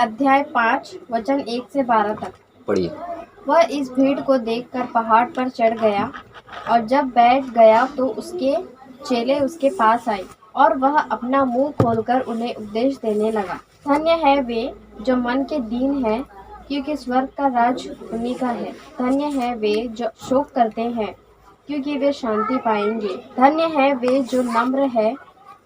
अध्याय 5 वचन 1 से 12 तक। पढ़िए। वह इस भीड़ को देखकर पहाड़ पर चढ़ गया और जब बैठ गया तो उसके चेले उसके पास आए और वह अपना मुंह खोलकर उन्हें उपदेश देने लगा। धन्य है वे जो मन के दीन हैं, क्योंकि स्वर्ग का राज उन्हीं का है। धन्य है वे जो शोक करते हैं, क्योंकि वे शांति पाएंगे। धन्य है वे जो नम्र है,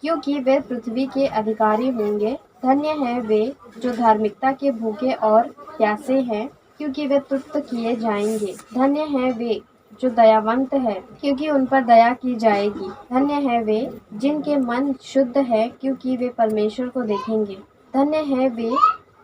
क्योंकि वे पृथ्वी के अधिकारी होंगे। धन्य है वे जो धार्मिकता के भूखे और प्यासे हैं, क्योंकि वे तृप्त किए जाएंगे। धन्य है वे जो दयावंत है, क्योंकि उन पर दया की जाएगी। धन्य है वे जिनके मन शुद्ध है, क्योंकि वे परमेश्वर को देखेंगे। धन्य है वे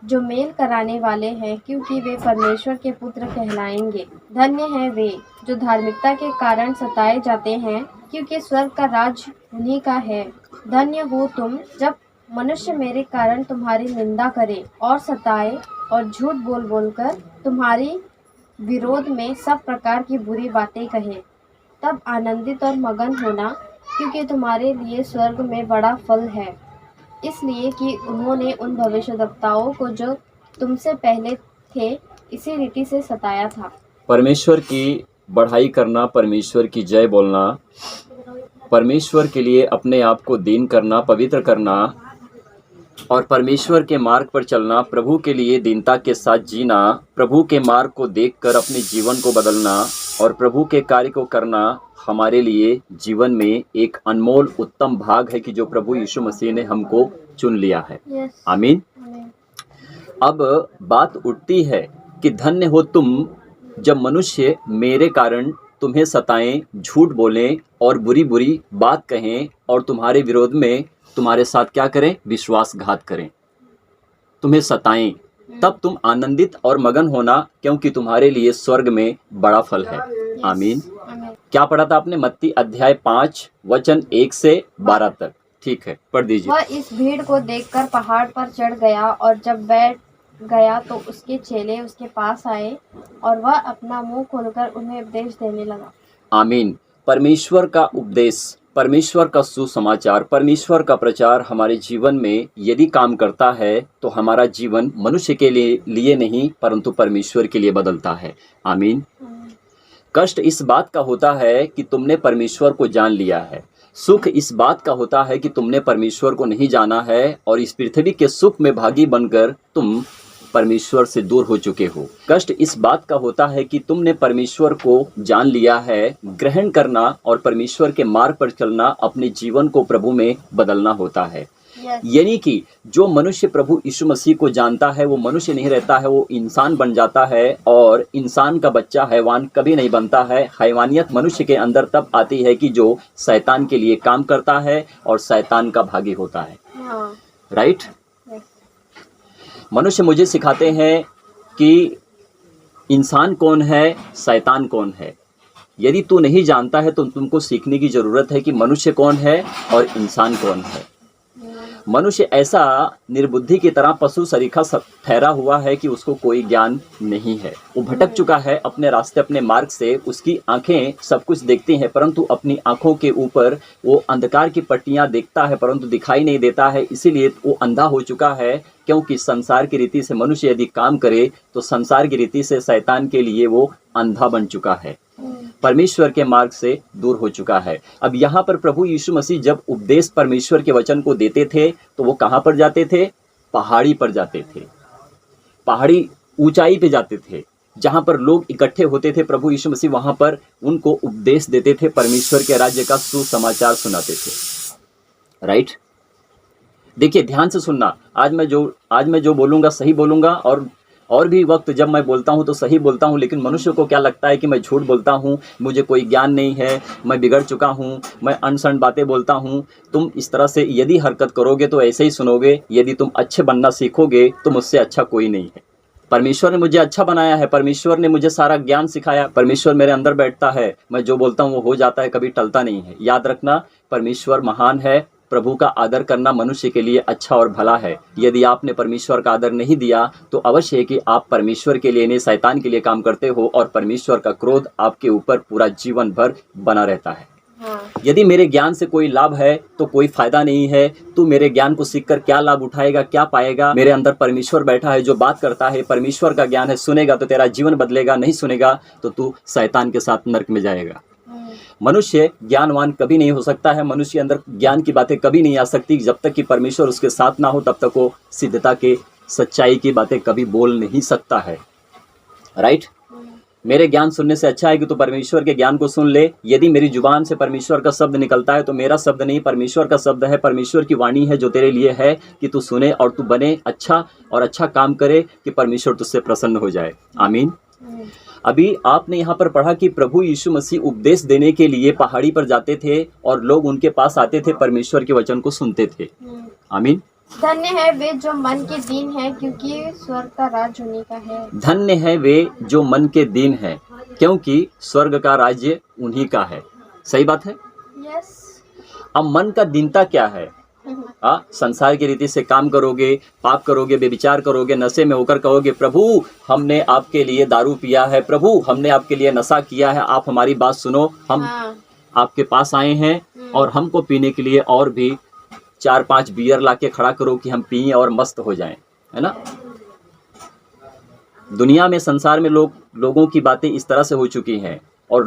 जो मेल कराने वाले हैं, क्योंकि वे परमेश्वर के पुत्र कहलाएंगे। धन्य है वे जो धार्मिकता के कारण सताए जाते हैं, क्योंकि स्वर्ग का राज उन्हीं का है। धन्य हो तुम जब मनुष्य मेरे कारण तुम्हारी निंदा करे और सताए और झूठ बोल बोलकर तुम्हारी विरोध में सब प्रकार की बुरी बातें कहे। तब आनंदित और मगन होना, क्योंकि तुम्हारे लिए स्वर्ग में बड़ा फल है, इसलिए कि उन्होंने उन भविष्यद्वक्ताओं को जो तुमसे पहले थे इसी रीति से सताया था। परमेश्वर की बढ़ाई करना, परमेश्वर की जय बोलना, परमेश्वर के लिए अपने आप को दीन करना, पवित्र करना और परमेश्वर के मार्ग पर चलना, प्रभु के लिए दीनता के साथ जीना, प्रभु के मार्ग को देखकर अपने जीवन को बदलना और प्रभु के कार्य को करना हमारे लिए जीवन में एक अनमोल उत्तम भाग है कि जो प्रभु यीशु मसीह ने हमको चुन लिया है। आमीन। अब बात उठती है कि धन्य हो तुम जब मनुष्य मेरे कारण तुम्हें सताएं, झूठ बोलें और बुरी बुरी बात कहें और तुम्हारे विरोध में तुम्हारे साथ क्या करें? विश्वासघात करें, तुम्हें सताएं। तब तुम आनंदित और मगन होना, क्योंकि तुम्हारे लिए स्वर्ग में बड़ा फल है। आमीन। क्या पढ़ा था आपने? मत्ती अध्याय 5 वचन 1 से 12 तक। ठीक है, पढ़ दीजिए। वह इस भीड़ को देखकर पहाड़ पर चढ़ गया और जब बैठ गया तो उसके चेले उसके पास आए और वह अपना मुंह खोलकर उन्हें उपदेश देने लगा। आमीन। परमेश्वर का उपदेश, परमेश्वर का सुसमाचार, परमेश्वर का प्रचार हमारे जीवन में यदि काम करता है तो हमारा जीवन मनुष्य के लिए नहीं परंतु परमेश्वर के लिए बदलता है। आमीन। कष्ट इस बात का होता है कि तुमने परमेश्वर को जान लिया है। सुख इस बात का होता है कि तुमने परमेश्वर को नहीं जाना है और इस पृथ्वी के सुख में भागी बनकर तुम परमेश्वर से दूर हो चुके हो। कष्ट इस बात का होता है कि तुमने परमेश्वर को जान लिया है। ग्रहण करना और परमेश्वर के मार्ग पर चलना अपने जीवन को प्रभु में बदलना होता है। यानी कि जो मनुष्य प्रभु यीशु मसीह को जानता है वो मनुष्य नहीं रहता है, वो इंसान बन जाता है और इंसान का बच्चा हैवान कभी नहीं बनता है। हैवानियत मनुष्य के अंदर तब आती है कि जो शैतान के लिए काम करता है और शैतान का भागी होता है। राइट। मनुष्य मुझे सिखाते हैं कि इंसान कौन है, शैतान कौन है। यदि तू नहीं जानता है तो तुमको सीखने की जरूरत है कि मनुष्य कौन है और इंसान कौन है। मनुष्य ऐसा निर्बुद्धि की तरह पशु सरीखा ठहरा हुआ है कि उसको कोई ज्ञान नहीं है। वो भटक चुका है अपने रास्ते, अपने मार्ग से। उसकी आंखें सब कुछ देखती हैं परंतु अपनी आंखों के ऊपर वो अंधकार की पट्टियां देखता है परंतु दिखाई नहीं देता है। इसीलिए वो अंधा हो चुका है, क्योंकि संसार की रीति से मनुष्य यदि काम करे तो संसार की रीति से शैतान के लिए वो अंधा बन चुका है, परमेश्वर के मार्ग से दूर हो चुका है। अब यहाँ पर प्रभु यीशु मसीह जब उपदेश परमेश्वर के वचन को देते थे तो वो कहाँ पर जाते थे? पहाड़ी पर जाते थे, पहाड़ी ऊंचाई पे जाते थे जहाँ पर लोग इकट्ठे होते थे। प्रभु यीशु मसीह वहाँ पर उनको उपदेश देते थे, परमेश्वर के राज्य का सुसमाचार सुनाते थे। राइट। देखिए ध्यान से सुनना। आज मैं जो बोलूँगा सही बोलूँगा और भी वक्त जब मैं बोलता हूं तो सही बोलता हूं, लेकिन मनुष्य को क्या लगता है कि मैं झूठ बोलता हूं, मुझे कोई ज्ञान नहीं है, मैं बिगड़ चुका हूं, मैं अनसन बातें बोलता हूं। तुम इस तरह से यदि हरकत करोगे तो ऐसे ही सुनोगे। यदि तुम अच्छे बनना सीखोगे तो मुझसे अच्छा कोई नहीं है। परमेश्वर ने मुझे अच्छा बनाया है, परमेश्वर ने मुझे सारा ज्ञान सिखाया, परमेश्वर मेरे अंदर बैठता है, मैं जो बोलता हूँ वो हो जाता है, कभी टलता नहीं है। याद रखना, परमेश्वर महान है। प्रभु का आदर करना मनुष्य के लिए अच्छा और भला है। यदि आपने परमेश्वर का आदर नहीं दिया तो अवश्य है कि आप परमेश्वर के लिए नहीं शैतान के लिए काम करते हो और परमेश्वर का क्रोध आपके ऊपर पूरा जीवन भर बना रहता है। हाँ। यदि मेरे ज्ञान से कोई लाभ है तो कोई फायदा नहीं है। तू मेरे ज्ञान को सीखकर क्या लाभ उठाएगा, क्या पाएगा? मेरे अंदर परमेश्वर बैठा है जो बात करता है, परमेश्वर का ज्ञान है, सुनेगा तो तेरा जीवन बदलेगा, नहीं सुनेगा तो तू शैतान के साथ नरक में जाएगा। मनुष्य ज्ञानवान कभी नहीं हो सकता है, मनुष्य अंदर ज्ञान की बातें कभी नहीं आ सकती। जब तक कि परमेश्वर उसके साथ ना हो तब तक वो सिद्धता के सच्चाई की बातें कभी बोल नहीं सकता है। राइट? मेरे ज्ञान सुनने से अच्छा है कि तू परमेश्वर के ज्ञान को सुन ले। यदि मेरी जुबान से परमेश्वर का शब्द निकलता है तो मेरा शब्द नहीं, परमेश्वर का शब्द है, परमेश्वर की वाणी है जो तेरे लिए है कि तू सुने और तू बने अच्छा और अच्छा काम करे कि परमेश्वर तुझसे प्रसन्न हो जाए। आमीन। अभी आपने यहाँ पर पढ़ा कि प्रभु यीशु मसीह उपदेश देने के लिए पहाड़ी पर जाते थे और लोग उनके पास आते थे, परमेश्वर के वचन को सुनते थे। आमीन। धन्य है वे जो मन के दीन है क्योंकि स्वर्ग का राज उन्हीं का है। धन्य है वे जो मन के दीन है क्योंकि स्वर्ग का राज्य उन्हीं का है। सही बात है। यस। अब मन का दीनता क्या है? संसार की रीति से काम करोगे, पाप करोगे, बेविचार करोगे, नशे में होकर कहोगे प्रभु हमने आपके लिए दारू पिया है, प्रभु हमने आपके लिए नशा किया है, आप हमारी बात सुनो, हम आपके पास आए हैं और हमको पीने के लिए और भी 4-5 बियर लाके खड़ा करो कि हम पिए और मस्त हो जाएं, है ना? दुनिया में, संसार में लोगों की बातें इस तरह से हो चुकी हैं और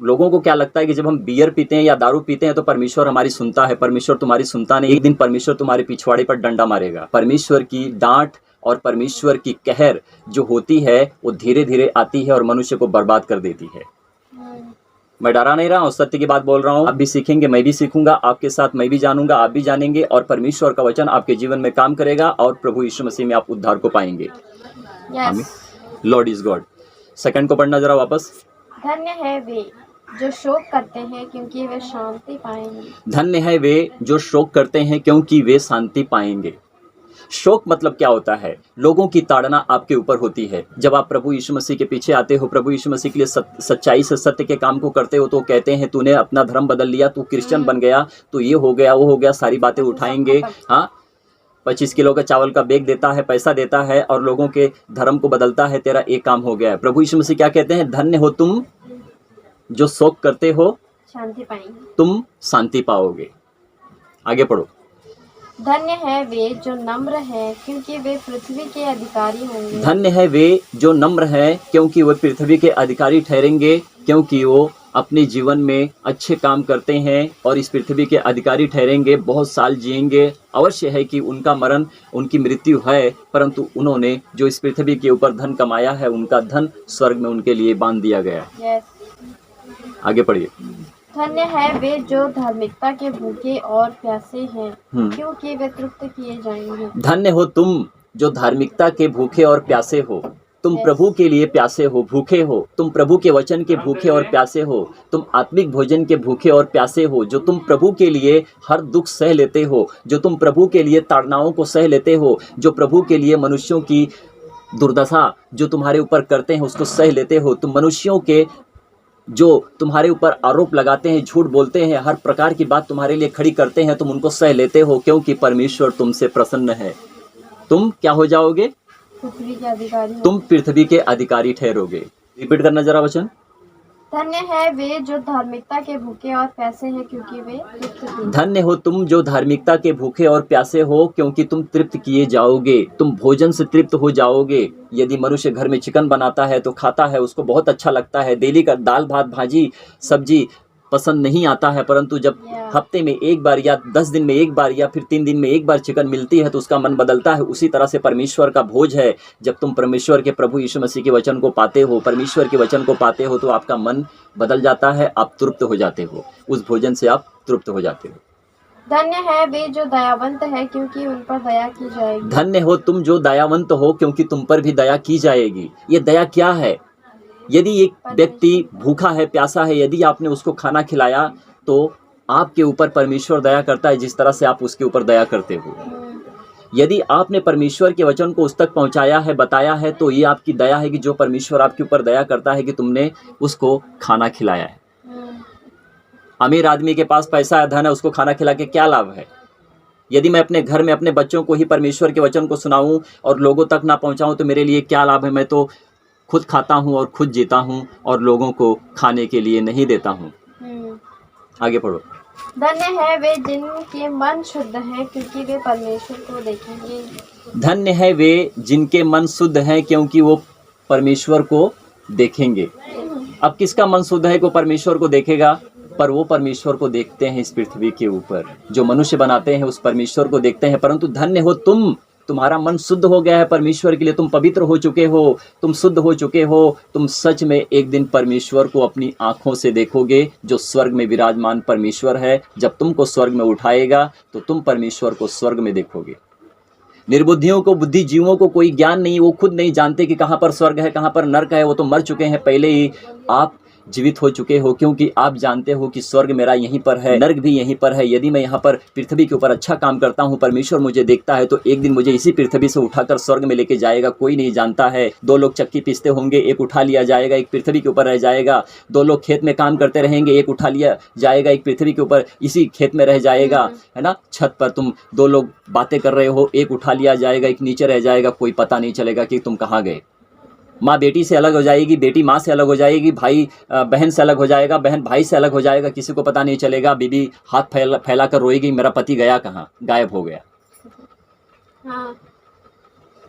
लोगों को क्या लगता है कि जब हम बियर पीते हैं या दारू पीते हैं तो परमेश्वर हमारी सुनता है। परमेश्वर तुम्हारी सुनता नहीं। एक दिन परमेश्वर तुम्हारे पिछवाड़े पर डंडा मारेगा। परमेश्वर की डांट और परमेश्वर की कहर जो होती है वो धीरे धीरे आती है और मनुष्य को बर्बाद कर देती है। मैं डरा नहीं रहा हूँ, सत्य की बात बोल रहा हूँ। आप भी सीखेंगे, मैं भी सीखूंगा, आपके साथ मैं भी जानूंगा, आप भी जानेंगे और परमेश्वर का वचन आपके जीवन में काम करेगा और प्रभु यीशु मसीह में आप उद्धार को पाएंगे। आमीन। Lord is God. सेकंड को पढ़ना जरा वापस। धन्य है वे जो शोक करते हैं क्योंकि वे शांति पाएंगे। धन्य है वे जो शोक करते हैं क्योंकि वे शांति पाएंगे। शोक मतलब क्या होता है? लोगों की ताड़ना आपके ऊपर होती है। जब आप प्रभु यीशु मसीह के पीछे आते हो, प्रभु यीशु मसीह के लिए सच्चाई से सत्य के काम को करते हो तो कहते हैं तूने अपना धर्म बदल लिया, तू क्रिश्चियन बन गया, तो ये हो गया, वो हो गया, सारी बातें उठाएंगे। हाँ, 25 किलो का चावल का बैग देता है, पैसा देता है और लोगों के धर्म को बदलता है, तेरा एक काम हो गया है। प्रभु यीशु मसीह क्या कहते हैं? धन्य हो तुम जो शोक करते हो, शांति पाएंगे, तुम शांति पाओगे। आगे पढ़ो। धन्य है वे जो नम्र है क्योंकि वे पृथ्वी के अधिकारी होंगे। धन्य है वे जो नम्र है क्योंकि वे पृथ्वी के अधिकारी ठहरेंगे, क्योंकि वो अपने जीवन में अच्छे काम करते हैं और इस पृथ्वी के अधिकारी ठहरेंगे, बहुत साल जिएंगे। अवश्य है कि उनका मरण, उनकी मृत्यु है, परंतु उन्होंने जो इस पृथ्वी के ऊपर धन कमाया है उनका धन स्वर्ग में उनके लिए बांध दिया गया है। यस। आगे पढ़िए। धन्य है वे जो धार्मिकता के भूखे और प्यासे हैं क्योंकि वे तृप्त किए जाएंगे। धन्य हो तुम जो धार्मिकता के भूखे और प्यासे हो। तुम प्रभु के लिए प्यासे हो, भूखे हो। तुम प्रभु के वचन के भूखे और प्यासे हो। तुम आत्मिक भोजन के भूखे और प्यासे हो। जो तुम प्रभु के लिए हर दुख सह लेते हो, जो तुम प्रभु के लिए ताड़नाओं को सह लेते हो, जो प्रभु के लिए मनुष्यों की दुर्दशा जो तुम्हारे ऊपर करते हैं उसको सह लेते हो। तुम मनुष्यों के जो तुम्हारे ऊपर आरोप लगाते हैं, झूठ बोलते हैं, हर प्रकार की बात तुम्हारे लिए खड़ी करते हैं, तुम उनको सह लेते हो क्योंकि परमेश्वर तुमसे प्रसन्न है। तुम क्या हो जाओगे? पृथ्वी के अधिकारी। तुम पृथ्वी के अधिकारी ठहरोगे। रिपीट करना जरा वचन। धन्य है वे जो धार्मिकता के भूखे और प्यासे हैं क्योंकि वे तृप्त किए। धन्य हो तुम जो धार्मिकता के भूखे और प्यासे हो क्योंकि तुम तृप्त किए जाओगे। तुम भोजन से तृप्त हो जाओगे। यदि मनुष्य घर में चिकन बनाता है तो खाता है, उसको बहुत अच्छा लगता है। डेली का दाल भात भाजी सब्जी पसंद नहीं आता है, परंतु जब हफ्ते में एक बार या 10 दिन में एक बार या फिर 3 दिन में एक बार चिकन मिलती है तो उसका मन बदलता है। उसी तरह से परमेश्वर का भोज है। जब तुम परमेश्वर के प्रभु यीशु मसीह के वचन को पाते हो, परमेश्वर के वचन को पाते हो तो आपका मन बदल जाता है, आप तृप्त हो जाते हो, उस भोजन से आप तृप्त हो जाते हो। धन्य है वे जो दयावंत है क्योंकि उन पर दया की जाएगी। धन्य हो तुम जो दयावंत हो क्योंकि तुम पर भी दया की जाएगी। ये दया क्या है? यदि एक व्यक्ति भूखा है, प्यासा है, यदि आपने उसको खाना खिलाया तो आपके ऊपर परमेश्वर दया करता है जिस तरह से आप उसके ऊपर दया करते हो। यदि आपने परमेश्वर के वचन को उस तक पहुंचाया है, बताया है, तो ये आपकी दया है कि जो परमेश्वर आपके ऊपर दया करता है कि तुमने उसको खाना खिलाया है। अमीर आदमी के पास पैसा है, धन है, उसको खाना खिला के क्या लाभ है? यदि मैं अपने घर में अपने बच्चों को ही परमेश्वर के वचन को सुनाऊं और लोगों तक ना पहुंचाऊं तो मेरे लिए क्या लाभ है? मैं तो खुद खाता हूं और खुद जीता हूं और लोगों को खाने के लिए नहीं देता हूं। आगे पढ़ो। धन्य है वे जिनके मन शुद्ध हैं क्योंकि वे परमेश्वर को देखेंगे। धन्य है वे जिनके मन शुद्ध हैं क्योंकि वो परमेश्वर को देखेंगे। अब किसका मन शुद्ध है को परमेश्वर को देखेगा? पर वो परमेश्वर को देखते हैं इस पृथ्वी के ऊपर, जो मनुष्य बनाते हैं उस परमेश्वर को देखते हैं। परंतु धन्य हो तुम, तुम्हारा मन शुद्ध हो गया है परमेश्वर के लिए, तुम पवित्र हो चुके हो, तुम शुद्ध हो चुके हो, तुम सच में एक दिन परमेश्वर को अपनी आंखों से देखोगे, जो स्वर्ग में विराजमान परमेश्वर है। जब तुमको स्वर्ग में उठाएगा तो तुम परमेश्वर को स्वर्ग में देखोगे। निर्बुद्धियों को, बुद्धिजीवों को कोई ज्ञान नहीं, वो खुद नहीं जानते कि कहाँ पर स्वर्ग है, कहाँ पर नर्क है। वो तो मर चुके हैं पहले ही। आप जीवित हो चुके हो क्योंकि आप जानते हो कि स्वर्ग मेरा यहीं पर है, नर्क भी यहीं पर है। यदि मैं यहाँ पर पृथ्वी के ऊपर अच्छा काम करता हूँ, परमेश्वर मुझे देखता है, तो एक दिन मुझे इसी पृथ्वी से उठाकर स्वर्ग में लेके जाएगा। कोई नहीं जानता है। दो लोग चक्की पीसते होंगे, एक उठा लिया जाएगा, एक पृथ्वी के ऊपर रह जाएगा। दो लोग खेत में काम करते रहेंगे, एक उठा लिया जाएगा, एक पृथ्वी के ऊपर इसी खेत में रह जाएगा, है ना। छत पर तुम दो लोग बातें कर रहे हो, एक उठा लिया जाएगा, एक नीचे रह जाएगा। कोई पता नहीं चलेगा कि तुम कहाँ गए। माँ बेटी से अलग हो जाएगी, बेटी माँ से अलग हो जाएगी, भाई बहन से अलग हो जाएगा, बहन भाई से अलग हो जाएगा, किसी को पता नहीं चलेगा। बीबी हाथ फैला कर रोएगी, मेरा पति गया कहाँ, गायब हो गया। हाँ।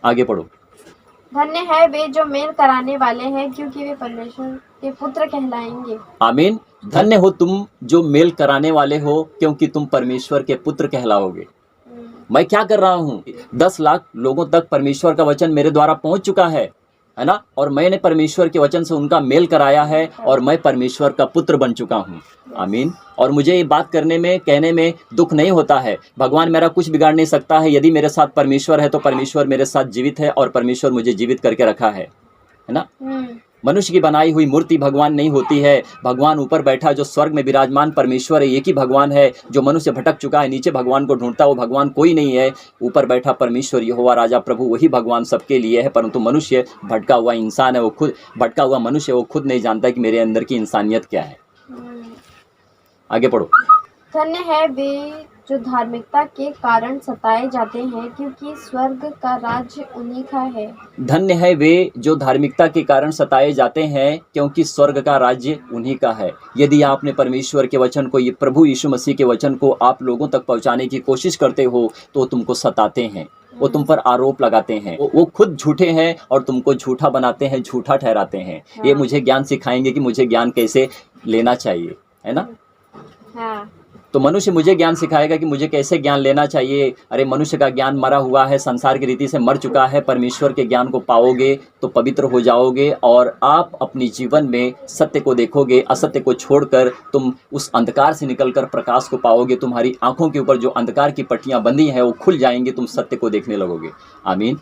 आगे पढ़ो। धन्य है वे जो मेल कराने वाले हैं क्योंकि वे परमेश्वर के पुत्र कहलाएंगे। आमीन। धन्य हो तुम जो मेल कराने वाले हो क्योंकि तुम परमेश्वर के पुत्र कहलाओगे। मैं क्या कर रहा हूँ? 10 लाख लोगों तक परमेश्वर का वचन मेरे द्वारा पहुंच चुका है ना। और मैंने परमेश्वर के वचन से उनका मेल कराया है और मैं परमेश्वर का पुत्र बन चुका हूँ। आमीन। और मुझे ये बात करने में, कहने में दुख नहीं होता है। भगवान मेरा कुछ बिगाड़ नहीं सकता है। यदि मेरे साथ परमेश्वर है तो परमेश्वर मेरे साथ जीवित है और परमेश्वर मुझे जीवित करके रखा है ना। मनुष्य की बनाई हुई मूर्ति भगवान नहीं होती है। भगवान ऊपर बैठा जो स्वर्ग में विराजमान परमेश्वर है, एक ही भगवान है। जो मनुष्य भटक चुका है, नीचे भगवान को ढूंढता, वो भगवान कोई नहीं है। ऊपर बैठा परमेश्वर यहोवा राजा प्रभु, वही भगवान सबके लिए है। परंतु मनुष्य भटका हुआ इंसान है, वो खुद भटका हुआ मनुष्य, वो खुद नहीं जानता कि मेरे अंदर की इंसानियत क्या है। आगे पढ़ो। धन्य है वे जो धार्मिकता के कारण सताए जाते हैं क्योंकि स्वर्ग का राज्य उन्हीं का है। धन्य है वे जो धार्मिकता के कारण सताए जाते हैं क्योंकि स्वर्ग का राज्य उन्हीं का है। यदि आपने परमेश्वर के वचन को, ये प्रभु यीशु मसीह के वचन को आप लोगों तक पहुंचाने की कोशिश करते हो तो तुमको सताते हैं, वो तुम पर आरोप लगाते हैं, वो खुद झूठे हैं और तुमको झूठा बनाते हैं, झूठा ठहराते हैं। ये मुझे ज्ञान सिखाएंगे कि मुझे ज्ञान कैसे लेना चाहिए, है ना। तो मनुष्य मुझे ज्ञान सिखाएगा कि मुझे कैसे ज्ञान लेना चाहिए। अरे मनुष्य का ज्ञान मरा हुआ है, संसार की रीति से मर चुका है। परमेश्वर के ज्ञान को पाओगे तो पवित्र हो जाओगे और आप अपनी जीवन में सत्य को देखोगे। असत्य को छोड़कर तुम उस अंधकार से निकलकर प्रकाश को पाओगे। तुम्हारी आंखों के ऊपर जो अंधकार की पट्टियां बंधी हैं वो खुल जाएंगी, तुम सत्य को देखने लगोगे। आमीन।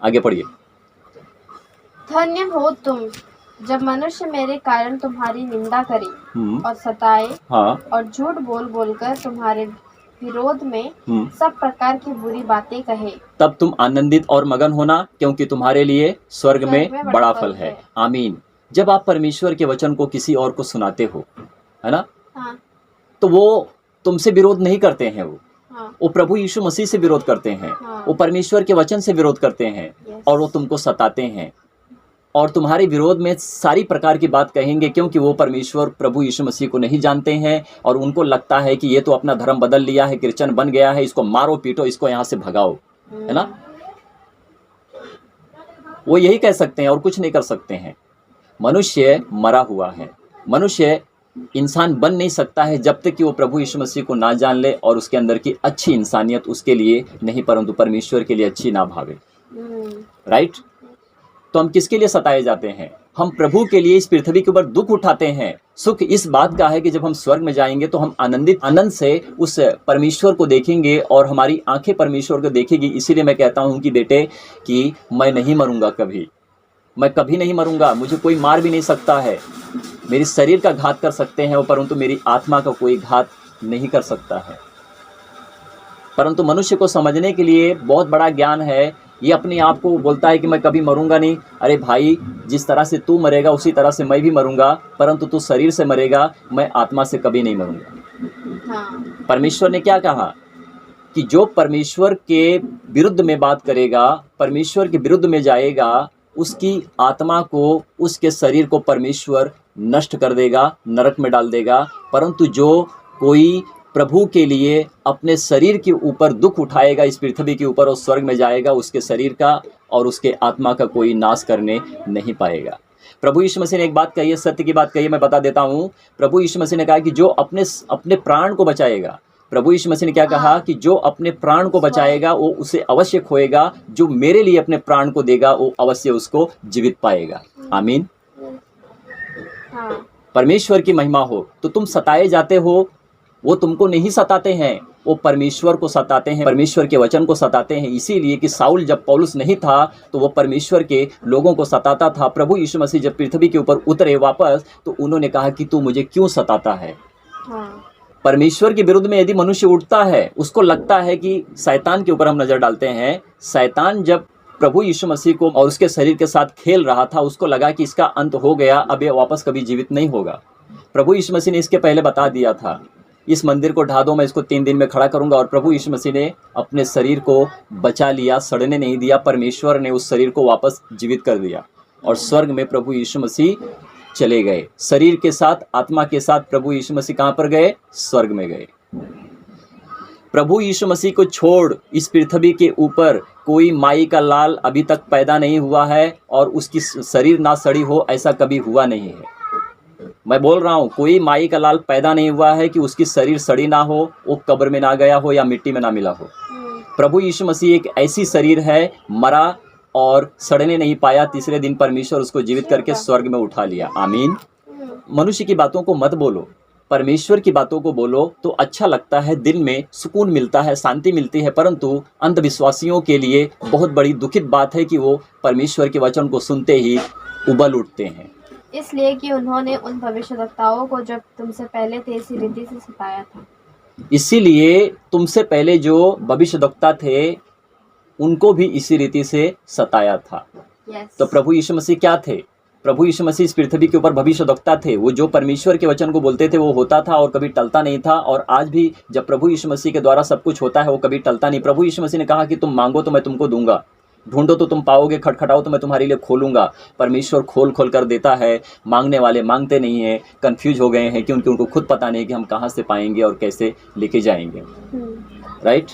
आगे पढ़िए। धन्य हो तुम जब मनुष्य मेरे कारण तुम्हारी निंदा करे और सताए और झूठ बोल बोलकर तुम्हारे विरोध में सब प्रकार की बुरी बातें कहे, तब तुम आनंदित और मगन होना क्योंकि तुम्हारे लिए स्वर्ग में बड़ा फल है। आमीन। जब आप परमेश्वर के वचन को किसी और को सुनाते हो, है ना, तो वो तुमसे विरोध नहीं करते हैं। वो प्रभु यीशु मसीह से विरोध करते हैं। वो परमेश्वर के वचन से विरोध करते हैं और वो तुमको सताते हैं और तुम्हारे विरोध में सारी प्रकार की बात कहेंगे क्योंकि वो परमेश्वर प्रभु यीशु मसीह को नहीं जानते हैं और उनको लगता है कि ये तो अपना धर्म बदल लिया है, क्रिश्चियन बन गया है, इसको मारो पीटो, इसको यहाँ से भगाओ, है ना। वो यही कह सकते हैं और कुछ नहीं कर सकते हैं। मनुष्य मरा हुआ है। मनुष्य इंसान बन नहीं सकता है जब तक कि वो प्रभु यीशु मसीह को ना जान ले और उसके अंदर की अच्छी इंसानियत उसके लिए नहीं परंतु परमेश्वर के लिए अच्छी ना भावे। राइट। तो हम किसके लिए सताए जाते हैं? हम प्रभु के लिए इस पृथ्वी के ऊपर दुख उठाते हैं। सुख इस बात का है कि जब हम स्वर्ग में जाएंगे तो हम आनंद से उस परमेश्वर को देखेंगे और हमारी आंखें परमेश्वर को देखेगी। इसीलिए मैं कहता हूं कि बेटे कि मैं नहीं मरूंगा कभी, मैं कभी नहीं मरूंगा। मुझे कोई मार भी नहीं सकता है। मेरी शरीर का घात कर सकते हैं वो, परंतु मेरी आत्मा का कोई घात नहीं कर सकता है। परंतु मनुष्य को समझने के लिए बहुत बड़ा ज्ञान है। ये अपने आप को बोलता है कि मैं कभी मरूंगा नहीं। अरे भाई, जिस तरह से तू मरेगा उसी तरह से मैं भी मरूंगा, परंतु तू शरीर से मरेगा, मैं आत्मा से कभी नहीं मरूंगा। परमेश्वर ने क्या कहा कि जो परमेश्वर के विरुद्ध में बात करेगा, परमेश्वर के विरुद्ध में जाएगा, उसकी आत्मा को, उसके शरीर को परमेश्वर नष्ट कर देगा, नरक में डाल देगा। परंतु जो कोई प्रभु के लिए अपने शरीर के ऊपर दुख उठाएगा इस पृथ्वी के ऊपर और स्वर्ग में जाएगा, उसके शरीर का और उसके आत्मा का कोई नाश करने नहीं पाएगा। प्रभु यीशु मसीह ने एक बात कही है, सत्य की बात कही है, मैं बता देता हूँ। प्रभु यीशु मसीह ने कहा कि जो अपने प्राण को बचाएगा, प्रभु यीशु मसीह ने क्या कहा कि जो अपने प्राण को बचाएगा वो उसे अवश्य खोएगा, जो मेरे लिए अपने प्राण को देगा वो अवश्य उसको जीवित पाएगा। आमीन। परमेश्वर की महिमा हो। तो तुम सताए जाते हो, वो तुमको नहीं सताते हैं, वो परमेश्वर को सताते हैं, परमेश्वर के वचन को सताते हैं। इसीलिए कि साउल जब पौलुस नहीं था तो वो परमेश्वर के लोगों को सताता था। प्रभु यीशु मसीह जब पृथ्वी के ऊपर उतरे वापस, तो उन्होंने कहा कि तू मुझे क्यों सताता है। परमेश्वर के विरुद्ध में यदि मनुष्य उठता है, उसको लगता है कि शैतान के ऊपर हम नजर डालते हैं। शैतान जब प्रभु यीशु मसीह को और उसके शरीर के साथ खेल रहा था, उसको लगा कि इसका अंत हो गया, अब ये वापस कभी जीवित नहीं होगा। प्रभु यीशु मसीह ने इसके पहले बता दिया था, इस मंदिर को ढा दो, मैं इसको 3 दिन में खड़ा करूंगा। और प्रभु यीशु मसीह ने अपने शरीर को बचा लिया, सड़ने नहीं दिया। परमेश्वर ने उस शरीर को वापस जीवित कर दिया और स्वर्ग में प्रभु यीशु मसीह चले गए। शरीर के साथ, आत्मा के साथ प्रभु यीशु मसीह कहाँ पर गए? स्वर्ग में गए। प्रभु यीशु मसीह को छोड़ इस पृथ्वी के ऊपर कोई माई का लाल अभी तक पैदा नहीं हुआ है और उसकी शरीर ना सड़ी हो, ऐसा कभी हुआ नहीं है। मैं बोल रहा हूँ, कोई माई का लाल पैदा नहीं हुआ है कि उसकी शरीर सड़ी ना हो, वो कब्र में ना गया हो या मिट्टी में ना मिला हो। प्रभु यीशु मसीह एक ऐसी शरीर है, मरा और सड़ने नहीं पाया, तीसरे दिन परमेश्वर उसको जीवित करके स्वर्ग में उठा लिया। आमीन। मनुष्य की बातों को मत बोलो, परमेश्वर की बातों को बोलो तो अच्छा लगता है, दिल में सुकून मिलता है, शांति मिलती है। परंतु अंधविश्वासियों के लिए बहुत बड़ी दुखित बात है कि वो परमेश्वर के वचन को सुनते ही उबल उठते हैं। इसलिए कि उन्होंने उन भविष्यवक्ताओं को जो तुमसे पहले थे इसी रीति से सताया था। इसीलिए तुमसे पहले जो भविष्यवक्ता थे उनको भी इसी रीति से सताया था। तो प्रभु यीशु मसीह क्या थे? प्रभु यीशु मसीह इस पृथ्वी के ऊपर भविष्यवक्ता थे। वो जो परमेश्वर के वचन को बोलते थे वो होता था और कभी टलता नहीं था। और आज भी जब प्रभु यीशु मसीह के द्वारा सब कुछ होता है वो कभी टलता नहीं। प्रभु यीशु मसीह ने कहा कि तुम मांगो तो मैं तुमको दूंगा, ढूंढो तो तुम पाओगे, खटखटाओ तो मैं तुम्हारे लिए खोलूंगा। परमेश्वर खोल खोल कर देता है, मांगने वाले मांगते नहीं हैं, कंफ्यूज हो गए हैं क्योंकि उनको खुद पता नहीं कि हम कहाँ से पाएंगे और कैसे लेके जाएंगे। राइट।